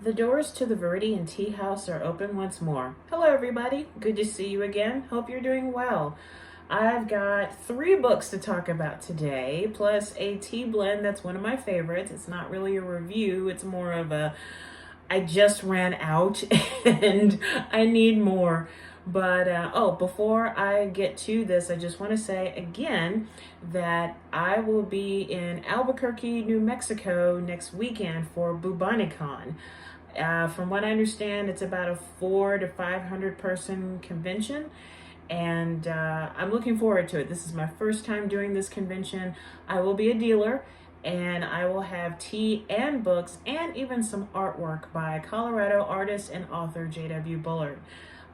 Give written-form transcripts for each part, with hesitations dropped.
The doors to the Viridian Tea House are open once more. Hello everybody, good to see you again. Hope you're doing well. I've got 3 books to talk about today, plus a tea blend that's one of my favorites. It's not really a review, it's more of a, I just ran out and I need more. But before I get to this, I just want to say again that I will be in Albuquerque, New Mexico next weekend for BuboniCon. From what I understand, it's about a 400 to 500 person convention, and I'm looking forward to it. This is my first time doing this convention. I will be a dealer, and I will have tea and books and even some artwork by Colorado artist and author J.W. Bullard.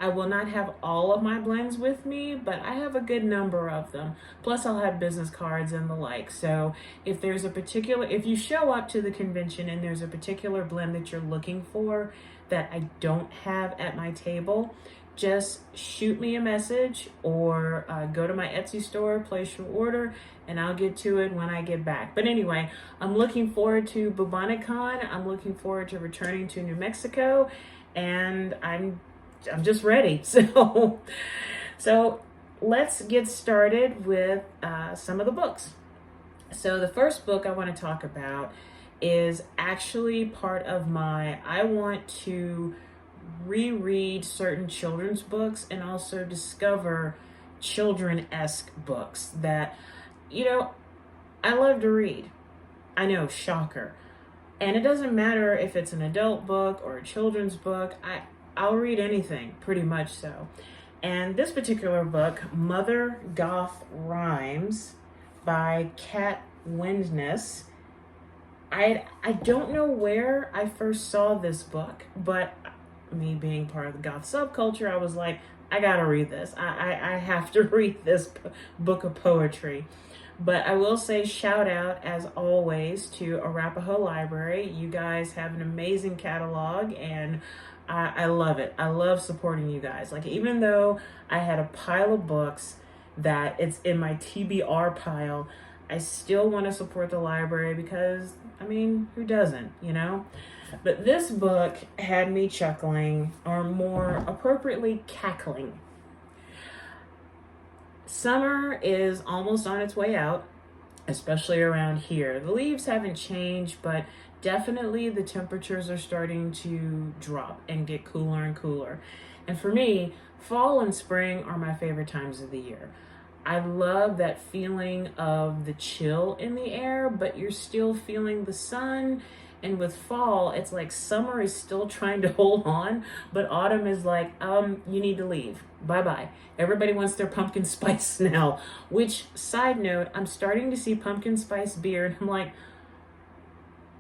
I will not have all of my blends with me, but I have a good number of them. Plus I'll have business cards and the like. So if you show up to the convention and there's a particular blend that you're looking for that I don't have at my table, just shoot me a message or go to my Etsy store, place your order, and I'll get to it when I get back. But anyway, I'm looking forward to BuboniCon. I'm looking forward to returning to New Mexico, and I'm just ready. So let's get started with some of the books. So the first book I want to talk about is actually part of I want to reread certain children's books and also discover children-esque books that, I love to read. I know, shocker. And it doesn't matter if it's an adult book or a children's book. I'll read anything, pretty much so. And this particular book, Mother Goth Rhymes by Windness. I don't know where I first saw this book, but me being part of the goth subculture, I was like, I gotta read this. I have to read this book of poetry. But I will say shout out, as always, to Arapahoe Library. You guys have an amazing catalog, and I love it. I love supporting you guys. Like, even though I had a pile of books that it's in my TBR pile, I still want to support the library because, who doesn't, But this book had me chuckling, or more appropriately, cackling. Summer is almost on its way out, especially around here. The leaves haven't changed, but definitely the temperatures are starting to drop and get cooler and cooler. And for me, fall and spring are my favorite times of the year. I love that feeling of the chill in the air, but you're still feeling the sun. And with fall, it's like summer is still trying to hold on, but autumn is like, you need to leave. Bye-bye. Everybody wants their pumpkin spice now, which, side note, I'm starting to see pumpkin spice beer, and I'm like,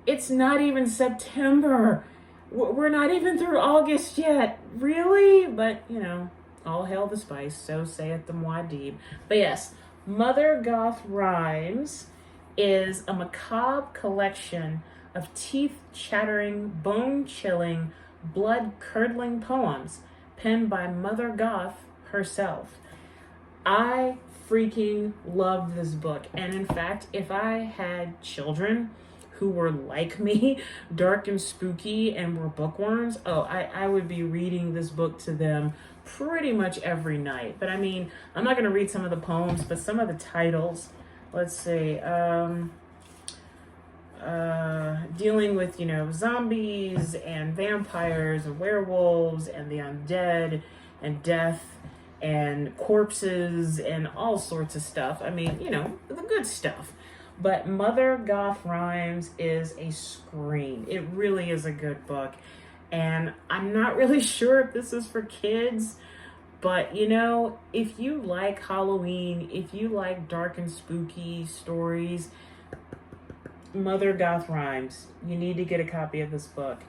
it's not even September. We're not even through August yet. Really? But, all hail the spice, so saith the Muad'Dib. But yes, Mother Goth Rhymes is a macabre collection of teeth-chattering, bone-chilling, blood-curdling poems penned by Mother Goth herself. I freaking love this book. And in fact, if I had children who were like me, dark and spooky, and were bookworms, I would be reading this book to them pretty much every night. But I'm not going to read some of the poems, but some of the titles. Let's see. Dealing with, zombies and vampires and werewolves and the undead and death and corpses and all sorts of stuff. The good stuff. But Mother Goth Rhymes is a scream. It really is a good book. And I'm not really sure if this is for kids, but if you like Halloween, if you like dark and spooky stories, Mother Goth Rhymes, you need to get a copy of this book.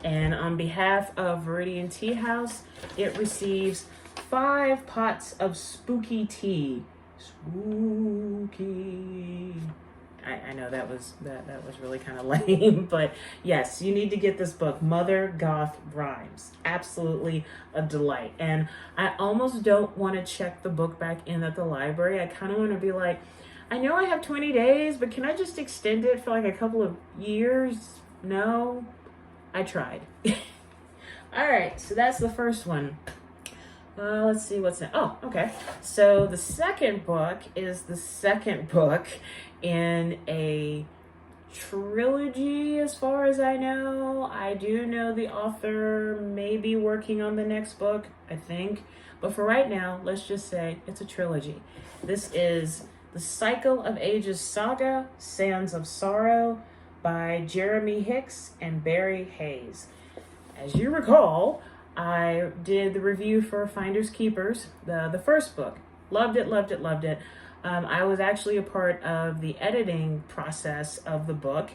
And on behalf of Viridian Tea House, it receives 5 pots of spooky tea. Spooky. I know that was really kind of lame, but yes, you need to get this book, Mother Goth Rhymes. Absolutely a delight. And I almost don't want to check the book back in at the library. I kind of want to be like, I know I have 20 days, but can I just extend it for like a couple of years? No? I tried. All right, so that's the first one. Let's see what's next. Oh, okay. So the second book is the second book in a trilogy, as far as I know. I do know the author may be working on the next book, I think. But for right now, let's just say it's a trilogy. This is The Cycle of Ages Saga, Sands of Sorrow by Jeremy Hicks and Barry Hayes. As you recall, I did the review for Finders Keepers, the first book. Loved it, loved it, loved it. I was actually a part of the editing process of the book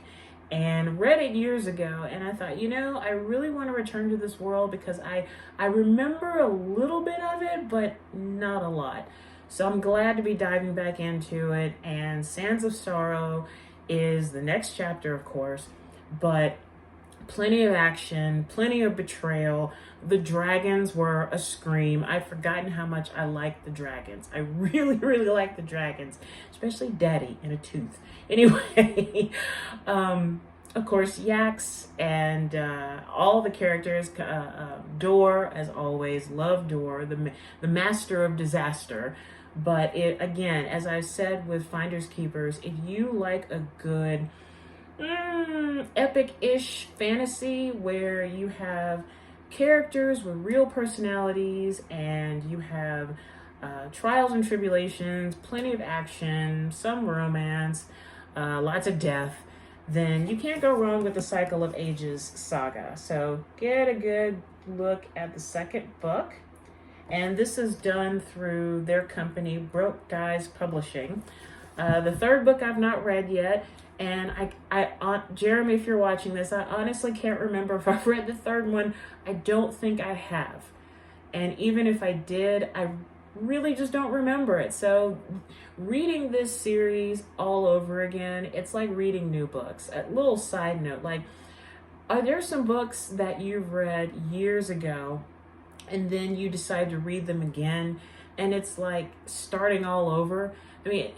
and read it years ago, and I thought, you know, I really want to return to this world because I remember a little bit of it, but not a lot. So I'm glad to be diving back into it, and Sands of Sorrow is the next chapter, of course, but plenty of action, plenty of betrayal. The dragons were a scream. I'd forgotten how much I liked the dragons. I really, really like the dragons, especially Daddy in a tooth. Anyway, of course, Yax and all the characters. Dor, as always, love Dor, the master of disaster. But it, again, as I said with Finders Keepers, if you like a good epic-ish fantasy where you have characters with real personalities and you have trials and tribulations, plenty of action, some romance, lots of death, then you can't go wrong with the Cycle of Ages saga. So get a good look at the second book. And this is done through their company, Broke Guys Publishing. The third book I've not read yet. And Jeremy, if you're watching this, I honestly can't remember if I've read the third one. I don't think I have. And even if I did, I really just don't remember it. So reading this series all over again, it's like reading new books. A little side note, like, are there some books that you've read years ago and then you decide to read them again and it's like starting all over? I mean,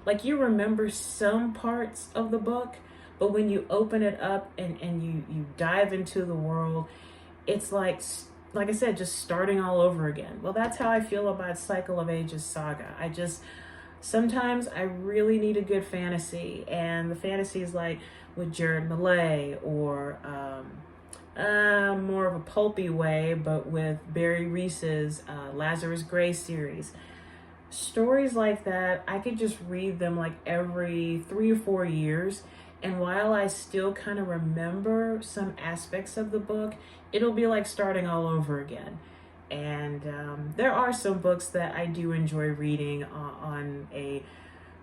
like, you remember some parts of the book, but when you open it up and you dive into the world, it's like I said, just starting all over again. Well, that's how I feel about Cycle of Ages Saga. Sometimes I really need a good fantasy, and the fantasy is like with Jared Millay, or more of a pulpy way, but with Barry Reese's Lazarus Gray series. Stories like that, I could just read them like every 3 or 4 years, and while I still kind of remember some aspects of the book, it'll be like starting all over again. And there are some books that I do enjoy reading on a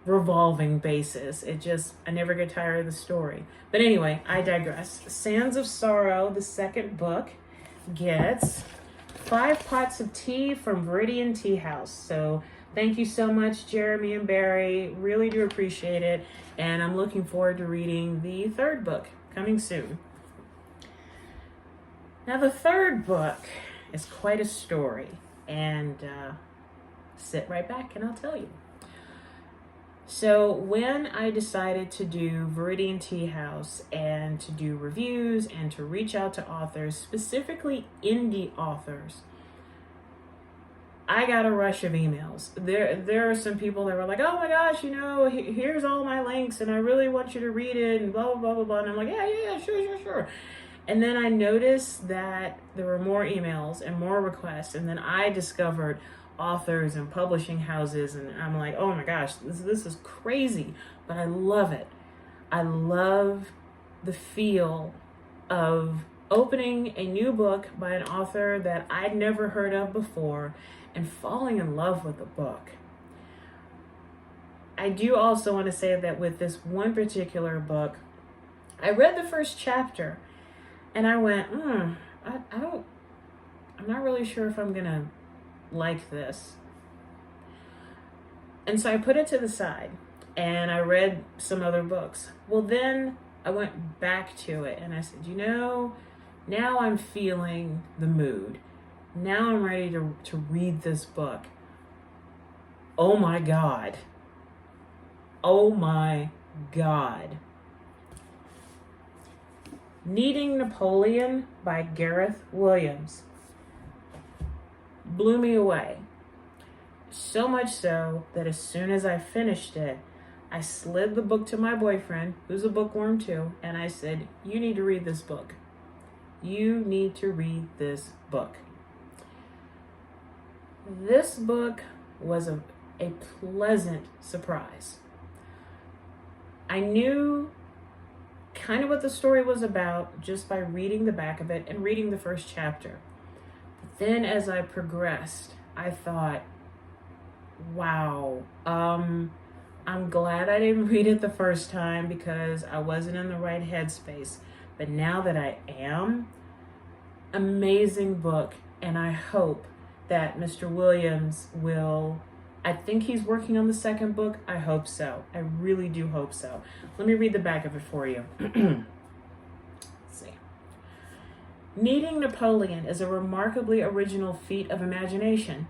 revolving basis. I never get tired of the story. But anyway, I digress. Sands of Sorrow, the second book, gets 5 pots of tea from Viridian Tea House. So thank you so much, Jeremy and Barry. Really do appreciate it. And I'm looking forward to reading the third book coming soon. Now, the third book is quite a story. And sit right back and I'll tell you. So when I decided to do Viridian Tea House and to do reviews and to reach out to authors, specifically indie authors, I got a rush of emails. There are some people that were like, oh my gosh, here's all my links and I really want you to read it and blah, blah, blah, blah, blah. And I'm like, yeah, sure. And then I noticed that there were more emails and more requests. And then I discovered authors and publishing houses. And I'm like, oh my gosh, this is crazy. But I love it. I love the feel of opening a new book by an author that I'd never heard of before and falling in love with the book. I do also want to say that with this one particular book, I read the first chapter and I went, I'm not really sure if I'm gonna like this. And so I put it to the side and I read some other books. Well, then I went back to it and I said, now I'm feeling the mood. Now I'm ready to read this book. Oh my God. Oh my God. Needing Napoleon by Gareth Williams blew me away. So much so that as soon as I finished it, I slid the book to my boyfriend, who's a bookworm too, and I said, "You need to read this book. You need to read this book." This book was a pleasant surprise. I knew kind of what the story was about just by reading the back of it and reading the first chapter. But then as I progressed, I thought, wow, I'm glad I didn't read it the first time because I wasn't in the right headspace. But now that I am, amazing book. And I hope that Mr. Williams will, I think he's working on the second book. I hope so. I really do hope so. Let me read the back of it for you. Let's see. Needing Napoleon is a remarkably original feat of imagination,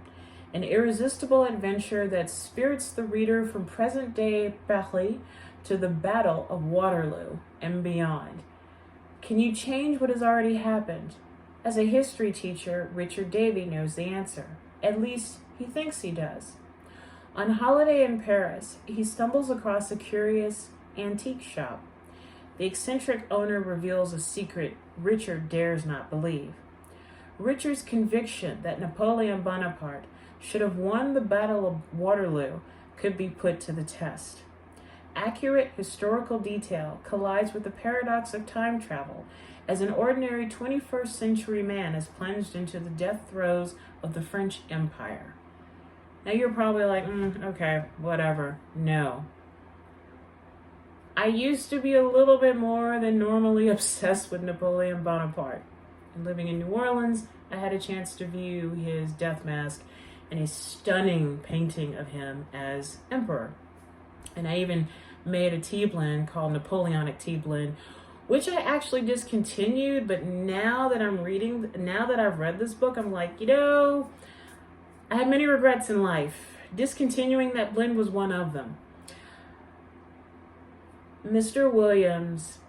an irresistible adventure that spirits the reader from present-day Paris to the Battle of Waterloo and beyond. Can you change what has already happened? As a history teacher, Richard Davey knows the answer. At least, he thinks he does. On holiday in Paris, he stumbles across a curious antique shop. The eccentric owner reveals a secret Richard dares not believe. Richard's conviction that Napoleon Bonaparte should have won the Battle of Waterloo could be put to the test. Accurate historical detail collides with the paradox of time travel as an ordinary 21st century man is plunged into the death throes of the French Empire. Now you're probably like, okay, whatever. No. I used to be a little bit more than normally obsessed with Napoleon Bonaparte. And living in New Orleans, I had a chance to view his death mask and a stunning painting of him as emperor. And I even made a tea blend called Napoleonic Tea Blend, which I actually discontinued, but now that I've read this book, I'm like, I had many regrets in life. Discontinuing that blend was one of them. Mr. Williams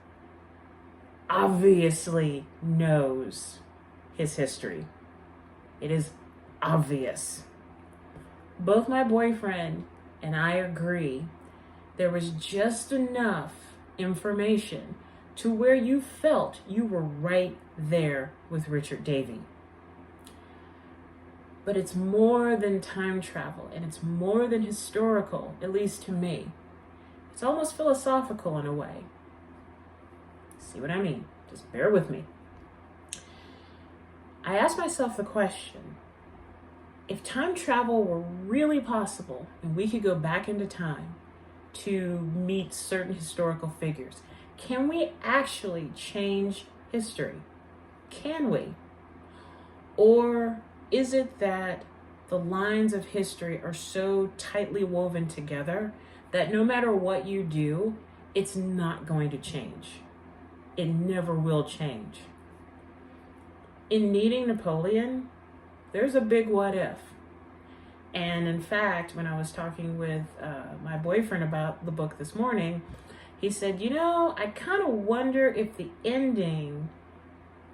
obviously knows his history. It is obvious. Both my boyfriend and I agree there was just enough information to where you felt you were right there with Richard Davey. But it's more than time travel, and it's more than historical, at least to me. It's almost philosophical in a way. See what I mean? Just bear with me. I asked myself the question, if time travel were really possible and we could go back into time to meet certain historical figures, can we actually change history? Can we? Or is it that the lines of history are so tightly woven together that no matter what you do, it's not going to change? It never will change. In Needing Napoleon, there's a big what if. And in fact, when I was talking with my boyfriend about the book this morning, he said, I kind of wonder if the ending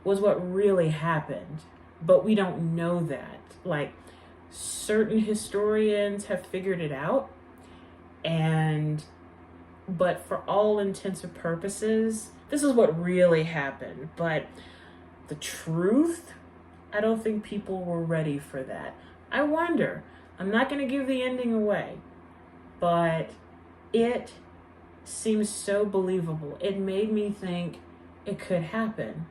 was what really happened, but we don't know that. Like, certain historians have figured it out, but for all intents and purposes, this is what really happened. But the truth, I don't think people were ready for that. I wonder. I'm not going to give the ending away, but it seems so believable. It made me think it could happen.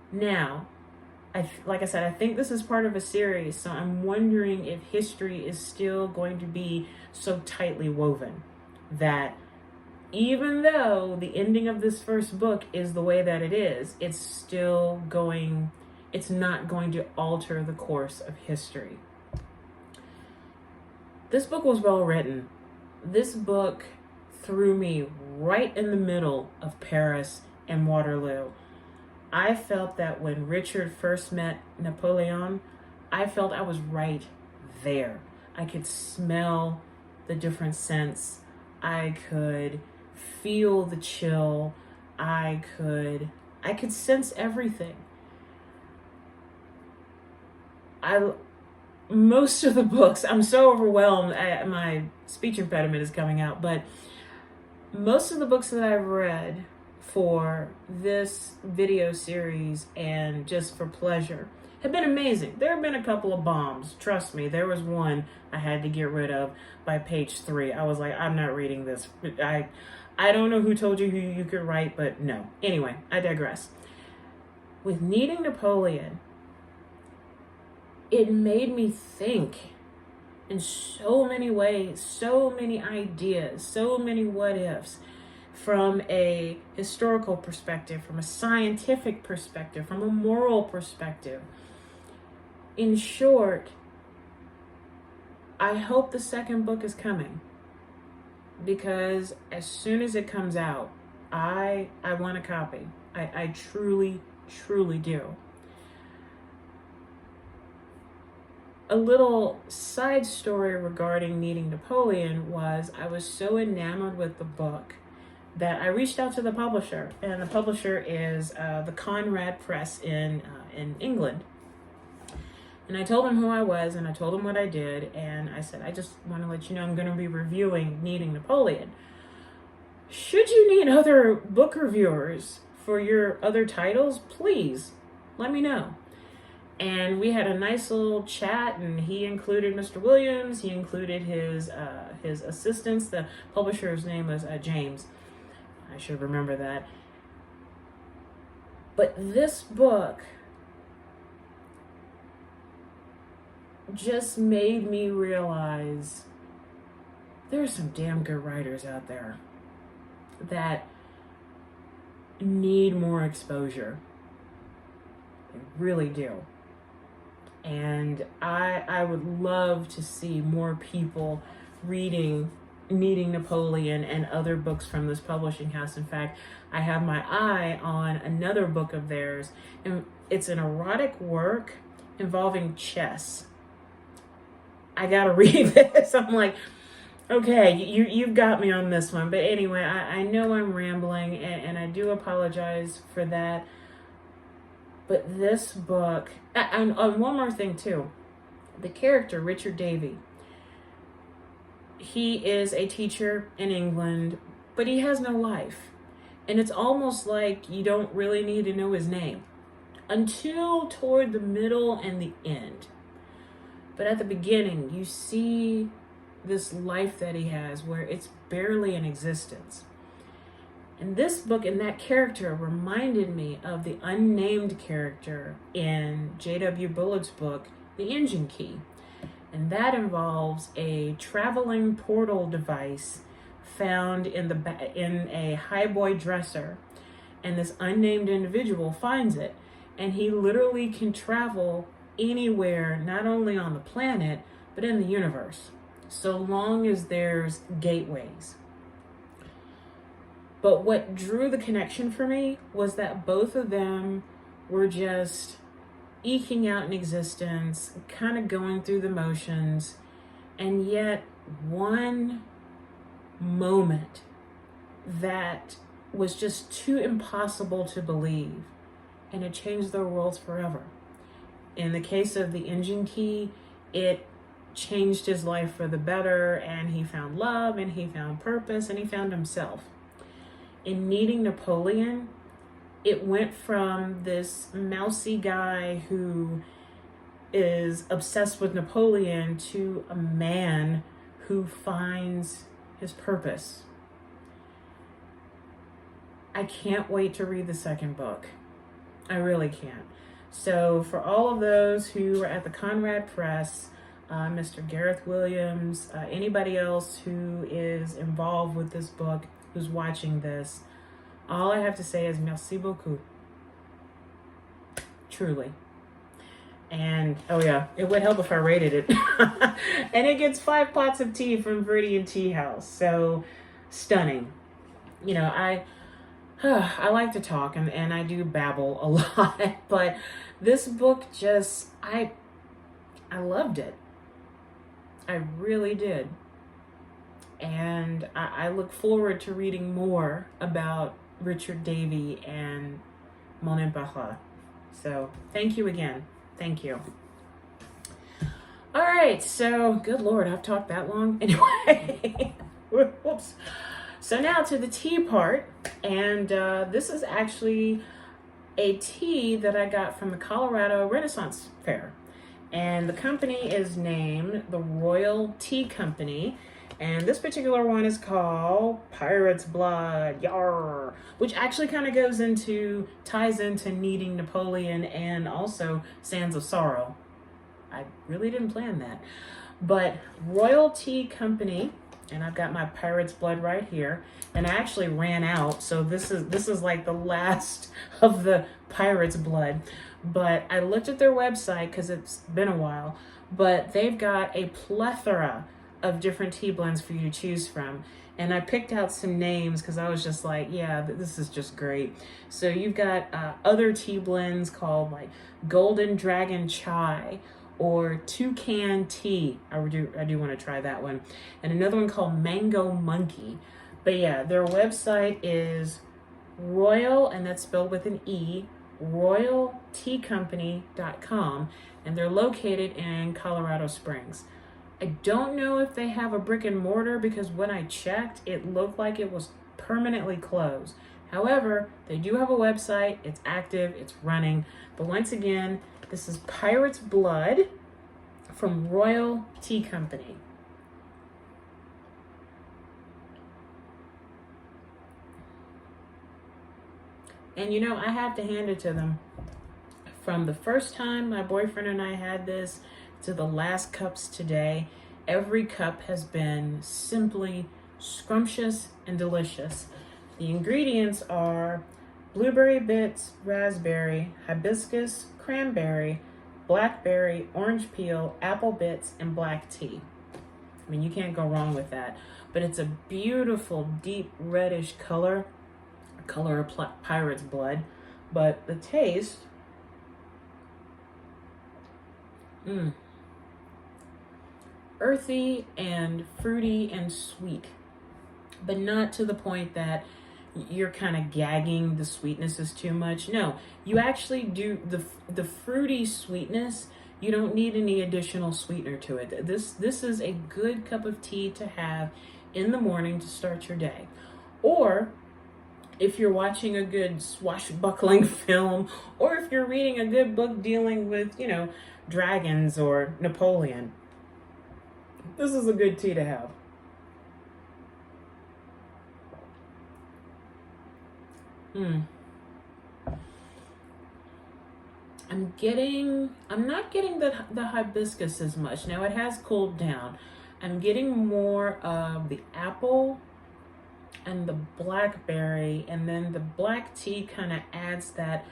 Now, like I said, I think this is part of a series, so I'm wondering if history is still going to be so tightly woven that even though the ending of this first book is the way that it is, it's not going to alter the course of history. This book was well written. This book threw me right in the middle of Paris and Waterloo. I felt that when Richard first met Napoleon, I felt I was right there. I could smell the different scents. I could feel the chill. I could sense everything. Most of the books, I'm so overwhelmed, my speech impediment is coming out, but most of the books that I've read for this video series and just for pleasure have been amazing. There have been a couple of bombs. Trust me, there was one I had to get rid of by page 3. I was like, I'm not reading this. I don't know who told you who you could write, but no. Anyway, I digress. With Kneading Napoleon, it made me think in so many ways, so many ideas, so many what ifs, from a historical perspective, from a scientific perspective, from a moral perspective. In short, I hope the second book is coming, because as soon as it comes out, I want a copy. I truly, truly do. A little side story regarding Kneading Napoleon was I was so enamored with the book that I reached out to the publisher, and the publisher is the Conrad Press in England. And I told him who I was, and I told him what I did, and I said, I just want to let you know I'm going to be reviewing Kneading Napoleon. Should you need other book reviewers for your other titles, please let me know. And we had a nice little chat, and he included Mr. Williams. He included his assistants. The publisher's name was James. I should remember that. But this book just made me realize there are some damn good writers out there that need more exposure. They really do. And I would love to see more people reading Kneading Napoleon and other books from this publishing house. In fact, I have my eye on another book of theirs, and it's an erotic work involving chess. I gotta read this. I'm like, okay, you've got me on this one. But anyway, I know I'm rambling, and I do apologize for that. But this book, and one more thing too, the character, Richard Davey, he is a teacher in England, but he has no life. And it's almost like you don't really need to know his name until toward the middle and the end. But at the beginning, you see this life that he has where it's barely in existence. And this book and that character reminded me of the unnamed character in J.W. Bullock's book, The Engine Key. And that involves a traveling portal device found in a highboy dresser. And this unnamed individual finds it. And he literally can travel anywhere, not only on the planet, but in the universe, so long as there's gateways. But what drew the connection for me was that both of them were just eking out an existence, kind of going through the motions, and yet one moment that was just too impossible to believe, and it changed their worlds forever. In the case of the Engine Key, it changed his life for the better, and he found love, and he found purpose, and he found himself. In Kneading Napoleon, it went from this mousy guy who is obsessed with Napoleon to a man who finds his purpose. I can't wait to read the second book. I really can't. So for all of those who are at the Conrad Press, Mr. Gareth Williams, anybody else who is involved with this book, who's watching this, all I have to say is merci beaucoup. Truly. And, oh yeah, it would help if I rated it. And it gets 5 pots of tea from Viridian Tea House. So, stunning. You know, I like to talk, and I do babble a lot, but this book just, I loved it. I really did. And I look forward to reading more about Richard Davey and Mon Empereur. So thank you again. Thank you. All right, so good Lord, I've talked that long. Anyway, whoops. So now to the tea part, and this is actually a tea that I got from the Colorado Renaissance Fair. And the company is named the Royale Tea Company. And this particular one is called Pirate's Blood, yar, which actually kind of ties into Kneading Napoleon and also Sands of Sorrow. I really didn't plan that. But Royale Tea Company, and I've got my Pirate's Blood right here, and I actually ran out, so this is like the last of the Pirate's Blood. But I looked at their website because it's been a while, but they've got a plethora of different tea blends for you to choose from. And I picked out some names because I was just like, yeah, this is just great. So you've got other tea blends called like Golden Dragon Chai or Toucan Tea. I do want to try that one. And another one called Mango Monkey. But yeah, their website is Royal, and that's spelled with an E, royalteacompany.com, and they're located in Colorado Springs. I don't know if they have a brick and mortar because when I checked, it looked like it was permanently closed. However, they do have a website. It's active. It's running. But once again, this is Pirate's Blood from Royale Tea Company. And you know, I have to hand it to them. From the first time my boyfriend and I had this to the last cups today, every cup has been simply scrumptious and delicious. The ingredients are blueberry bits, raspberry, hibiscus, cranberry, blackberry, orange peel, apple bits, and black tea. I mean, you can't go wrong with that. But it's a beautiful, deep reddish color of pirate's blood. But the taste, earthy and fruity and sweet, but not to the point that you're kind of gagging. The sweetness is too much. No, you actually do the fruity sweetness. You don't need any additional sweetener to it. This is a good cup of tea to have in the morning to start your day. Or if you're watching a good swashbuckling film, or if you're reading a good book dealing with, you know, dragons or Napoleon, this is a good tea to have. I'm not getting the hibiscus as much. Now it has cooled down. I'm getting more of the apple and the blackberry, and then the black tea kind of adds that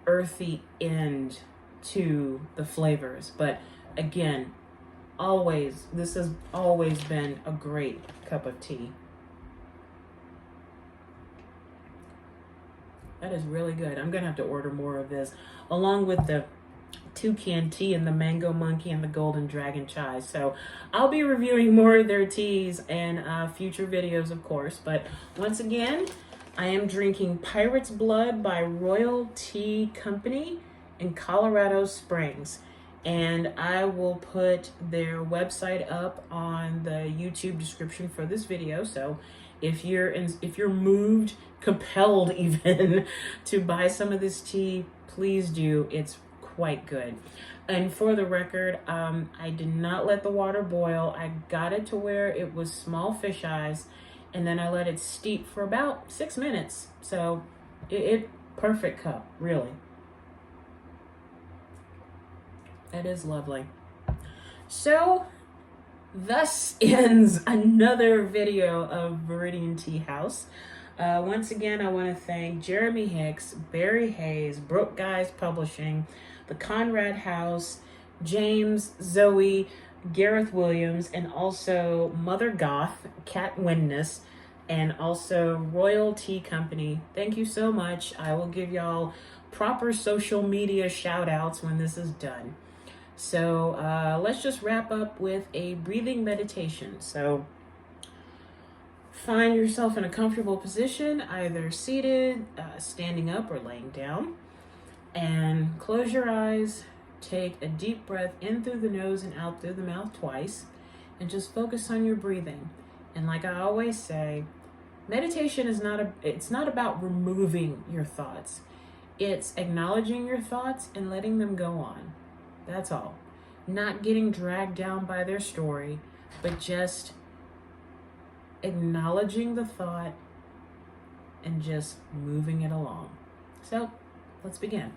earthy end to the flavors. But again, this has always been a great cup of tea. That is really good. I'm gonna have to order more of this, along with the Toucan Tea and the Mango Monkey and the Golden Dragon Chai. So I'll be reviewing more of their teas in future videos, of course. But once again, I am drinking Pirate's Blood by Royale Tea Company in Colorado Springs. And I will put their website up on the YouTube description for this video. So if you're moved, compelled even to buy some of this tea, please do. It's quite good. And for the record, I did not let the water boil. I got it to where it was small fish eyes, and then I let it steep for about 6 minutes. So it perfect cup, really. That is lovely. So thus ends another video of Viridian Tea House. Once again, I want to thank Jeremy Hicks, Barry Hayes, Broke Guys Publishing, the Conrad House, James, Zoe, Gareth Williams, and also Mother Goth, Cat Windness, and also Royale Tea Company. Thank you so much. I will give y'all proper social media shout outs when this is done. So let's just wrap up with a breathing meditation. So Find yourself in a comfortable position, either seated, standing up, or laying down. And close your eyes. Take a deep breath in through the nose and out through the mouth twice. And just focus on your breathing. And like I always say, meditation is it's not about removing your thoughts. It's acknowledging your thoughts and letting them go on. That's all. Not getting dragged down by their story, but just acknowledging the thought and just moving it along. So let's begin.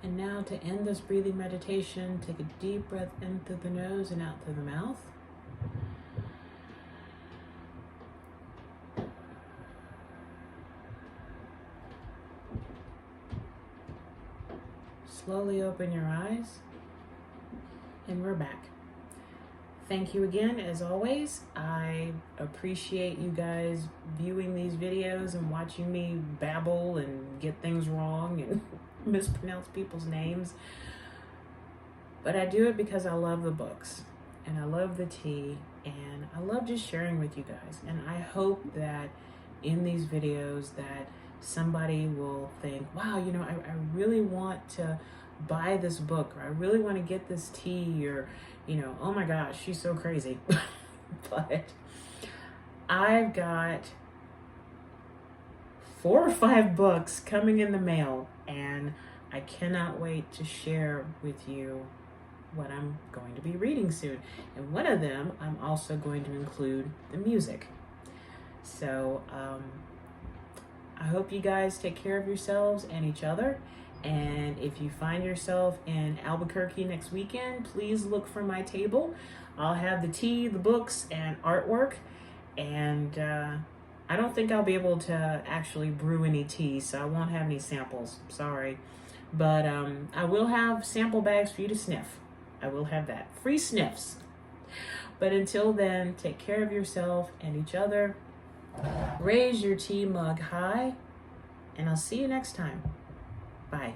And now to end this breathing meditation, take a deep breath in through the nose and out through the mouth. Slowly open your eyes, and we're back. Thank you again, as always. I appreciate you guys viewing these videos and watching me babble and get things wrong and mispronounce people's names. But I do it because I love the books and I love the tea and I love just sharing with you guys. And I hope that in these videos that somebody will think, wow, you know, I really want to buy this book, or I really want to get this tea, or, you know, oh my gosh, she's so crazy. But I've got 4 or 5 books coming in the mail, and I cannot wait to share with you what I'm going to be reading soon. And one of them, I'm also going to include the music. So I hope you guys take care of yourselves and each other. And if you find yourself in Albuquerque next weekend, please look for my table. I'll have the tea, the books, and artwork. And I don't think I'll be able to actually brew any tea, so I won't have any samples. Sorry. But I will have sample bags for you to sniff. I will have that. Free sniffs. But until then, take care of yourself and each other. Raise your tea mug high. And I'll see you next time. Bye.